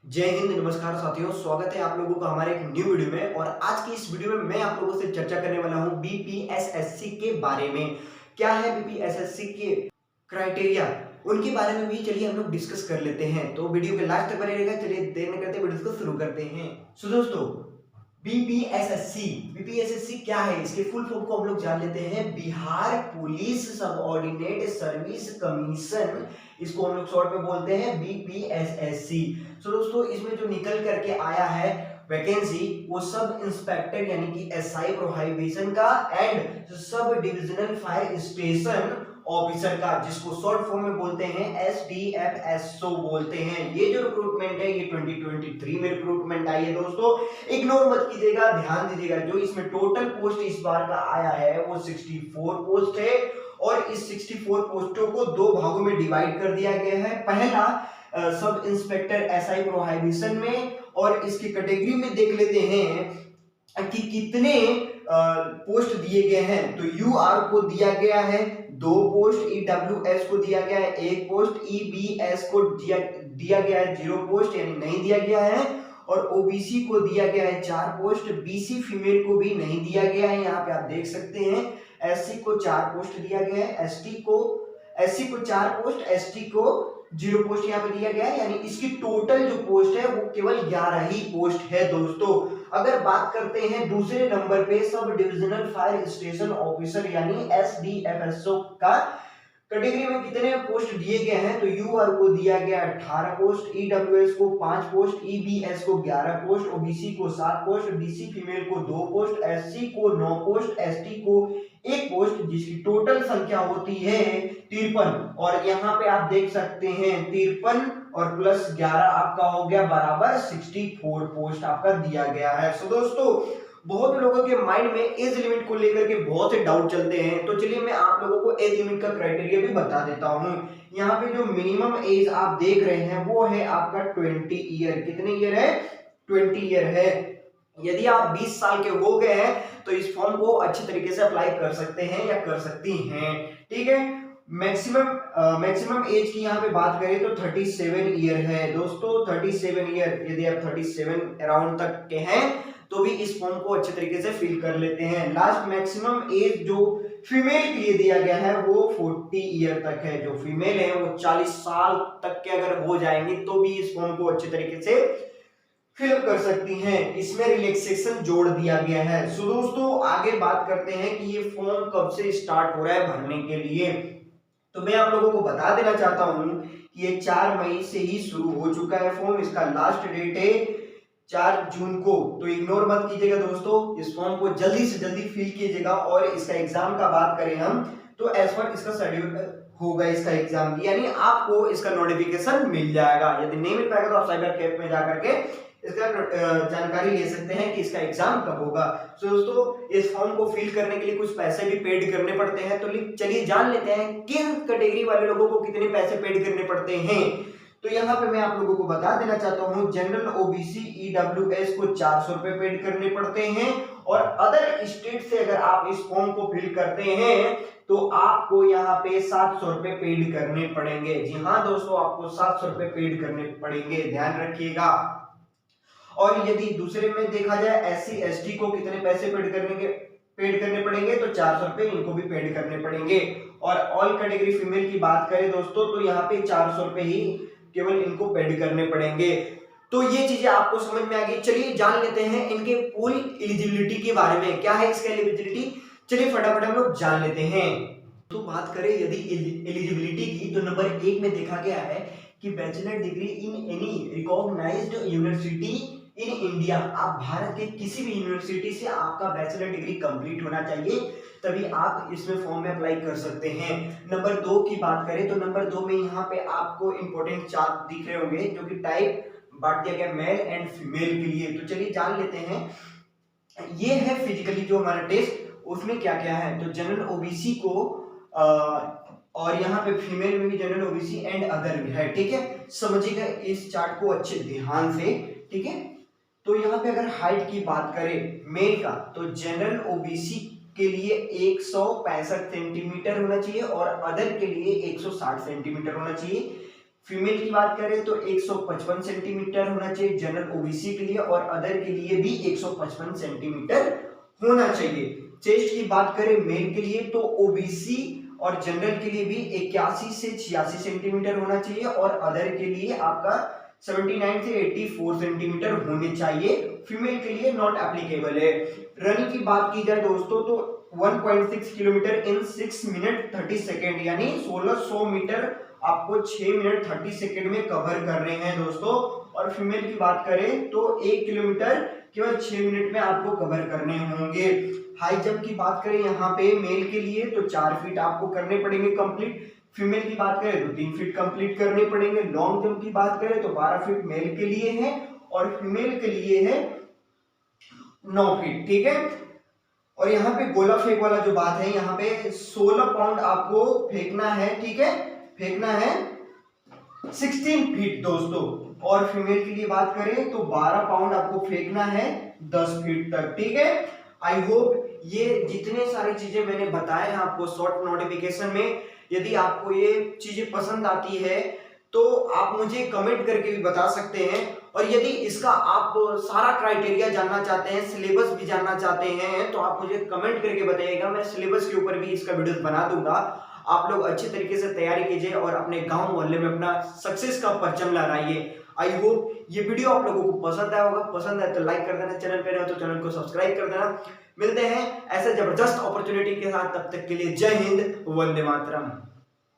जय हिंद, नमस्कार साथियों। स्वागत है आप लोगों का हमारे एक न्यू वीडियो में। और आज की इस वीडियो में मैं आप लोगों से चर्चा करने वाला हूं बीपीएसएससी के बारे में। क्या है बीपीएसएससी के क्राइटेरिया, उनके बारे में भी चलिए हम लोग डिस्कस कर लेते हैं। तो वीडियो के लास्ट तक बने रहेगा। चलिए देर न करते वीडियो को शुरू करते हैं। सो दोस्तों, बीपीएसएससी बीपीएसएससी क्या है, इसके फुल फॉर्म को हम लोग जान लेते हैं। Bihar police subordinate service commission, इसको हम लोग शॉर्ट में बोलते हैं बीपीएसएससी। सो दोस्तों, इसमें जो निकल करके आया है वैकेंसी, वो सब इंस्पेक्टर यानी कि एसआई प्रोहाइबिशन का and sub divisional fire station officer का, जिसको शॉर्ट फॉर्म में बोलते हैं एसडीएफएसओ बोलते हैं। ये जो रिक्रूटमेंट है, ये 2023 में रिक्रूटमेंट आई है दोस्तों। इग्नोर मत कीजिएगा, ध्यान दीजिएगा। जो इसमें टोटल पोस्ट इस बार का आया है वो 64 पोस्ट है। और इस 64 पोस्टों को दो भागों में डिवाइड कर दिया गया है। पहला सब इंस्पेक्टर एसआई प्रोहाइबिशन में, और इसकी कैटेगरी में देख लेते हैं कि कितने पोस्ट दिए गए हैं। तो यूआर को दिया गया है 2 पोस्ट, ईडब्ल्यूएस को दिया गया है 1 पोस्ट, ईबीएस को दिया गया है 0 पोस्ट यानी नहीं दिया गया है, और ओबीसी को दिया गया है 4 पोस्ट, बीसी फीमेल को भी नहीं दिया गया है, यहाँ पे आप देख सकते हैं। एससी को 4 पोस्ट दिया गया है, एससी को 4 पोस्ट, एसटी को 0 पोस्ट यहाँ पे दिया गया है। यानी इसकी टोटल जो पोस्ट है वो केवल 11 ही पोस्ट है दोस्तों। अगर बात करते हैं दूसरे नंबर पे sub divisional fire station officer यानी एसडीएफएसओ का, कैटेगरी में कितने पोस्ट दिए गए हैं। तो यूआर को दिया गया 18 पोस्ट, ईडब्ल्यूएस को 5 पोस्ट, ईबीएस को 11 पोस्ट, ओबीसी को 7 पोस्ट, बीसी फीमेल को 2 पोस्ट, एससी को 9 पोस्ट, एसटी को 1 पोस्ट, जिसकी टोटल संख्या होती है 53। और यहाँ पे आप देख सकते हैं 53 और प्लस 11 आपका हो गया बराबर 64 पोस्ट आपका दिया गया है। सो दोस्तों, बहुत लोगों के माइंड में एज लिमिट को लेकर के बहुत से डाउट चलते हैं। तो चलिए मैं आप लोगों को एज लिमिट का क्राइटेरिया भी बता देता हूं। यहाँ पे जो मिनिमम एज आप देख रहे हैं वो है आपका 20 ईयर। कितने ईयर है? 20 ईयर है। यदि आप 20 साल के हो गए हैं तो इस फॉर्म को अच्छे तरीके से अप्लाई कर सकते हैं या कर सकती हैं। ठीक है। मैक्सिमम एज की यहाँ पे बात करें तो 37 ईयर है दोस्तों। 37 ईयर, यदि आप 37 अराउंड तक के हैं तो भी इस फॉर्म को अच्छे तरीके से फिल कर लेते हैं। लास्ट मैक्सिमम एज जो फीमेल के लिए दिया गया है वो 40 ईयर तक है। जो फीमेल है वो 40 साल तक के अगर हो जाएंगे तो भी इस फॉर्म को अच्छे तरीके से फिल कर सकती हैं। इसमें रिलैक्सेशन जोड़ दिया गया है। सो दोस्तों, आगे बात करते हैं कि ये फॉर्म कब से स्टार्ट हो रहा है भरने के लिए। तो मैं आप लोगों को बता देना चाहता हूं कि ये 4 मई से ही शुरू हो चुका है फॉर्म। इसका लास्ट डेट है 4 जून को। तो इग्नोर मत कीजिएगा दोस्तों, इस फॉर्म को जल्दी से जल्दी फिल कीजिएगा। और इसका एग्जाम का बात करें हम तो एज पर इसका शेड्यूल होगा इसका एग्जाम, यानी आपको इसका नोटिफिकेशन मिल जाएगा। यदि नहीं मिल पाएगा तो आप साइबर कैफ में जाकर के इसका जानकारी ले सकते हैं कि इसका एग्जाम कब होगा। तो दोस्तों, इस फॉर्म को फिल करने के लिए कुछ पैसे भी पेड करने पड़ते हैं। तो चलिए जान लेते हैं किन कैटेगरी वाले लोगों को कितने पैसे पेड करने पड़ते हैं। तो यहाँ पे मैं आप लोगों को बता देना चाहता हूँ, जनरल ओबीसी ईडब्ल्यूएस को 400 रुपए पेड करने पड़ते हैं। और अदर स्टेट से अगर आप इस फॉर्म को फिल करते हैं तो आपको यहाँ पे 700 रुपए पेड करने पड़ेंगे। जी हाँ दोस्तों, आपको 700 रुपए पेड करने पड़ेंगे, ध्यान रखिएगा। और यदि दूसरे में देखा जाए एससी एसटी को कितने पैसे पेड करने पड़ेंगे तो 400 रुपए इनको भी पेड करने पड़ेंगे। और ऑल कैटेगरी फीमेल की बात करें दोस्तों तो यहाँ पे 400 रुपए ही केवल इनको पेड करने पड़ेंगे। तो ये चीजें आपको समझ में आ गई। चलिए जान लेते हैं इनके पूरी एलिजिबिलिटी के बारे में। क्या है इसका एलिजिबिलिटी, चलिए फटाफट हम लोग जान लेते हैं। तो बात करें यदि एलिजिबिलिटी की, तो नंबर 1 में देखा गया है कि bachelor degree in any recognised university in India. आप भारत के किसी भी यूनिवर्सिटी से आपका बैचलर डिग्री कंप्लीट होना चाहिए, तभी आप इसमें फॉर्म में अप्लाई कर सकते हैं। नंबर 2 की बात करें तो नंबर 2 में यहाँ पे आपको इंपॉर्टेंट चार्ट दिख रहे होंगे जो कि टाइप बांट दिया गया मेल एंड फीमेल के लिए। तो चलिए जान लेते हैं। ये है फिजिकली जो हमारा टेस्ट, उसमें क्या क्या है। तो जनरल ओबीसी को और यहाँ पे फीमेल में भी जनरल ओबीसी एंड अदर भी है। ठीक है, समझिएगा इस चार्ट को अच्छे ध्यान से। ठीक है, तो यहाँ पे अगर हाइट की बात करें मेल का, तो जनरल ओबीसी के लिए 165 सेंटीमीटर होना चाहिए और अदर के लिए 160 सेंटीमीटर होना चाहिए। फीमेल की बात करें तो 155 सेंटीमीटर होना चाहिए जनरल ओबीसी के लिए, और अदर के लिए भी 155 सेंटीमीटर होना चाहिए। चेस्ट की बात करें मेल के लिए तो ओबीसी और जनरल के लिए भी 81 से 86 सेंटीमीटर होना चाहिए, और अदर के लिए आपका 79 से 84 सेंटीमीटर होने चाहिए। फीमेल के लिए नॉट एप्लीकेबल है। रनिंग की बात की जाए दोस्तों तो 1.6 किलोमीटर इन 6 मिनट 30 सेकेंड, यानी 1600 मीटर आपको 6 मिनट 30 सेकेंड में कवर कर रहे हैं दोस्तों। और फीमेल की बात करें तो 1 किलोमीटर केवल 6 मिनट में आपको कवर करने होंगे। हाई जंप की बात करें यहाँ पे मेल के लिए तो 4 फीट आपको करने पड़ेंगे कंप्लीट। फीमेल की बात करें तो 3 फीट कंप्लीट करने पड़ेंगे। लॉन्ग जंप की बात करें तो 12 फीट मेल के लिए है और फीमेल के लिए है 9 फीट, ठीक है। और यहाँ पे गोला फेंक वाला जो बात है, यहाँ पे 16 पाउंड आपको फेंकना है, ठीक है, फेंकना है 16 फीट दोस्तों। और फीमेल के लिए बात करें तो 12 पाउंड आपको फेंकना है 10 फीट तक, ठीक है। आई होप ये जितने सारी चीजें मैंने बताए हैं आपको शॉर्ट नोटिफिकेशन में, यदि आपको ये चीजें पसंद आती है तो आप मुझे कमेंट करके भी बता सकते हैं। और यदि इसका आप सारा क्राइटेरिया जानना चाहते हैं, सिलेबस भी जानना चाहते हैं, तो आप मुझे कमेंट करके बताइएगा। मैं सिलेबस के ऊपर भी इसका वीडियो बना दूंगा। आप लोग अच्छे तरीके से तैयारी कीजिए और अपने गांव मोहल्ले में अपना सक्सेस का परचम लहराइए। आई होप ये वीडियो आप लोगों को पसंद आया होगा। पसंद आए तो लाइक कर देना, चैनल पे नए हो तो चैनल को सब्सक्राइब कर देना। मिलते हैं ऐसे जबरदस्त अपॉर्चुनिटी के साथ, तब तक के लिए जय हिंद, वंदे मातरम।